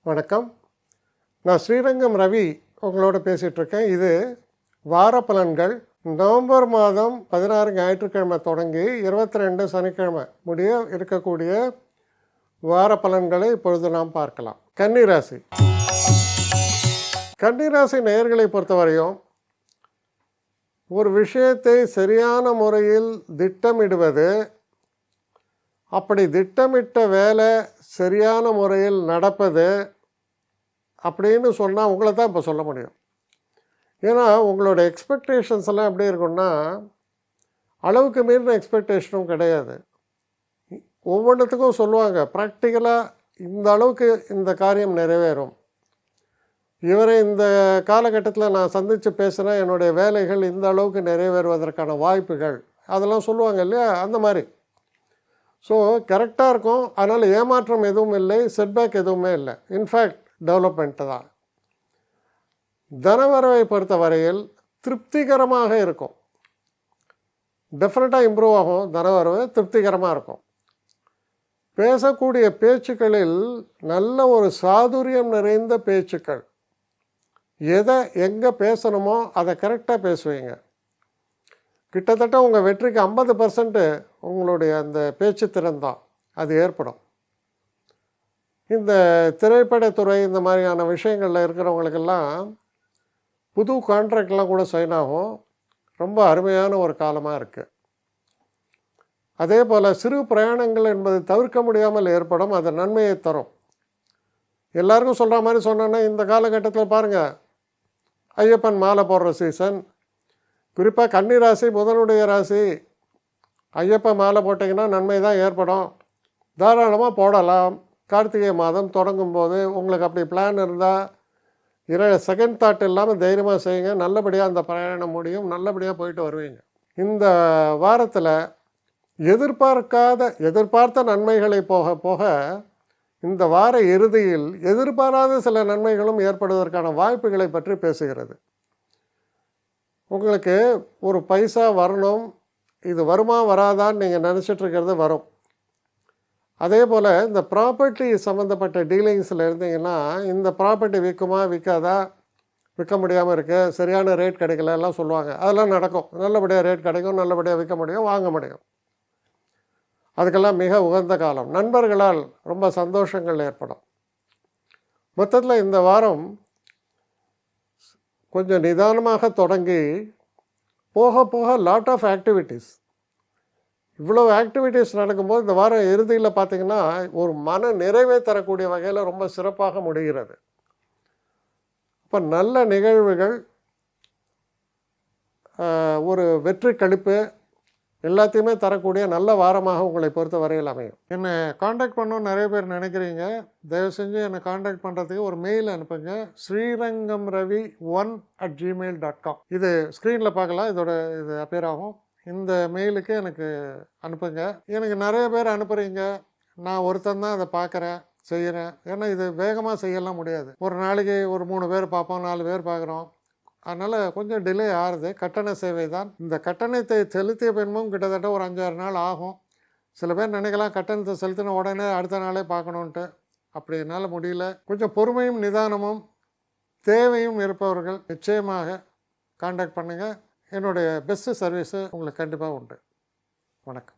வணக்கம். நான் ஸ்ரீரங்கம் ரவி உங்களோட பேசிகிட்ருக்கேன். இது வார பலன்கள். நவம்பர் மாதம் 16 ஞாயிற்றுக்கிழமை தொடங்கி 22 சனிக்கிழமை முடிய இருக்கக்கூடிய வார பலன்களை இப்பொழுது நாம் பார்க்கலாம். கன்னிராசி. கன்னிராசி நேயர்களை பொறுத்தவரையும் ஒரு விஷயத்தை சரியான முறையில் திட்டமிடுவது, அப்படி திட்டமிட்ட வேலை சரியான முறையில் நடப்பது அப்படின்னு சொன்னால் உங்களை தான் இப்போ சொல்ல முடியும். ஏன்னா உங்களோட எக்ஸ்பெக்டேஷன்ஸ் எல்லாம் எப்படி இருக்குன்னா, அளவுக்கு மீறின எக்ஸ்பெக்டேஷனும் கிடையாது. ஒவ்வொன்றுத்துக்கும் சொல்லுவாங்க ப்ராக்டிக்கலாக இந்த அளவுக்கு இந்த காரியம் நிறைவேறும், இவரை இந்த காலகட்டத்தில் நான் சந்தித்து பேசுகிறேன், என்னுடைய வேலைகள் இந்த அளவுக்கு நிறைவேறுவதற்கான வாய்ப்புகள் அதெல்லாம் சொல்லுவாங்க இல்லையா, அந்த மாதிரி. ஸோ கரெக்டாக இருக்கும். அதனால் ஏமாற்றம் எதுவும் இல்லை, செட்பேக் எதுவுமே இல்லை. இன்ஃபேக்ட் டெவலப்மெண்ட்டு தான். தனவரவை பொறுத்த வரையில் திருப்திகரமாக இருக்கும். டெஃபினட்டாக இம்ப்ரூவ் ஆகும். தனவரவு திருப்திகரமாக இருக்கும். பேசக்கூடிய பேச்சுக்களில் நல்ல ஒரு சாதுரியம் நிறைந்த பேச்சுக்கள். எதை எங்கே பேசணுமோ அதை கரெக்டாக பேசுவீங்க. கிட்டத்தட்ட உங்கள் வெற்றிக்கு 50% உங்களுடைய அந்த பேச்சு திறன் தான் அது ஏற்படும். இந்த திரைப்படத்துறை இந்த மாதிரியான விஷயங்களில் இருக்கிறவங்களுக்கெல்லாம் புது கான்ட்ராக்ட்லாம் கூட சைன் ஆகும். ரொம்ப அருமையான ஒரு காலமாக இருக்குது. அதே போல் சிறு பிரயாணங்கள் என்பது தவிர்க்க முடியாமல் ஏற்படும். அது நன்மையை தரும். எல்லாருக்கும் சொல்கிற மாதிரி சொன்னோன்னா, இந்த காலகட்டத்தில் பாருங்கள், ஐயப்பன் மாலை போடுற சீசன். குறிப்பாக கன்னிராசி புதனுடைய ராசி. ஐயப்ப மாலை போட்டிங்கன்னா நன்மை தான் ஏற்படும். தாராளமாக போடலாம். கார்த்திகை மாதம் தொடங்கும் போது உங்களுக்கு அப்படி பிளான் இருந்தால் செகண்ட் தாட் இல்லாமல் தைரியமாக செய்யுங்க. நல்லபடியாக அந்த பிரயாணம் முடியும். நல்லபடியாக போயிட்டு வருவீங்க. இந்த வாரத்தில் எதிர்பார்த்த நன்மைகளை போக போக இந்த வார இறுதியில் எதிர்பாராத சில நன்மைகளும் ஏற்படுவதற்கான வாய்ப்புகளை பற்றி பேசுகிறது. உங்களுக்கு ஒரு பைசா வரணும், இது வருமா வராதான்னு நீங்கள் நினச்சிட்ருக்கிறது வரும். அதே போல் இந்த ப்ராப்பர்ட்டி சம்மந்தப்பட்ட டீலிங்ஸில் இருந்தீங்கன்னா, இந்த ப்ராப்பர்ட்டி விற்குமா விற்காதா, விற்க முடியாமல் இருக்குது, சரியான ரேட் கிடைக்கல எல்லாம் சொல்லுவாங்க. அதெல்லாம் நடக்கும். நல்லபடியாக ரேட் கிடைக்கும், நல்லபடியாக விற்க முடியும், வாங்க முடியும். அதுக்கெல்லாம் மிக உகந்த காலம். நண்பர்களால் ரொம்ப சந்தோஷங்கள் ஏற்படும். மொத்தத்தில் இந்த வாரம் கொஞ்சம் நிதானமாக தொடங்கி போக போக லாட் ஆஃப் ஆக்டிவிட்டீஸ், இவ்வளோ ஆக்டிவிட்டீஸ் நடக்கும்போது இந்த வாரம் இறுதியில் பார்த்திங்கன்னா ஒரு மன நிறைவை தரக்கூடிய வகையில் ரொம்ப சிறப்பாக முடிகிறது. இப்போ நல்ல நிகழ்வுகள், ஒரு வெற்றி கழிப்பு எல்லாத்தையுமே தரக்கூடிய நல்ல வாரமாக உங்களை பொறுத்த வரையில் அமையும். என்னை காண்டாக்ட் பண்ணணும்னு நிறைய பேர் நினைக்கிறீங்க. தயவு செஞ்சு என்னை காண்டாக்ட் பண்ணுறதுக்கு ஒரு மெயில் அனுப்புங்க. srirangamravi1@gmail.com. இது ஸ்க்ரீனில் பார்க்கலாம், இது அப்பியர் ஆகும். இந்த மெயிலுக்கு எனக்கு அனுப்புங்க. எனக்கு நிறைய பேர் அனுப்புகிறீங்க. நான் ஒருத்தன் தான் அதை பார்க்குறேன், செய்கிறேன். ஏன்னா இது வேகமாக செய்யலாம் முடியாது. ஒரு நாளைக்கு ஒரு 3 பேர் பார்ப்போம், 4 பேர் பார்க்குறோம். அதனால் கொஞ்சம் டிலே ஆகுது. கட்டண சேவை தான். இந்த கட்டணத்தை செலுத்திய பின்பும் கிட்டத்தட்ட ஒரு 5-6 நாள் ஆகும். சில பேர் நினைக்கலாம் கட்டணத்தை செலுத்தின உடனே அடுத்த நாளே பார்க்கணுன்ட்டு. அப்படி என்னால் முடியல. கொஞ்சம் பொறுமையும் நிதானமும் தேவையும் இருப்பவர்கள் நிச்சயமாக காண்டாக்ட் பண்ணுங்கள். என்னுடைய பெஸ்ட்டு சர்வீஸு உங்களுக்கு கண்டிப்பாக உண்டு. வணக்கம்.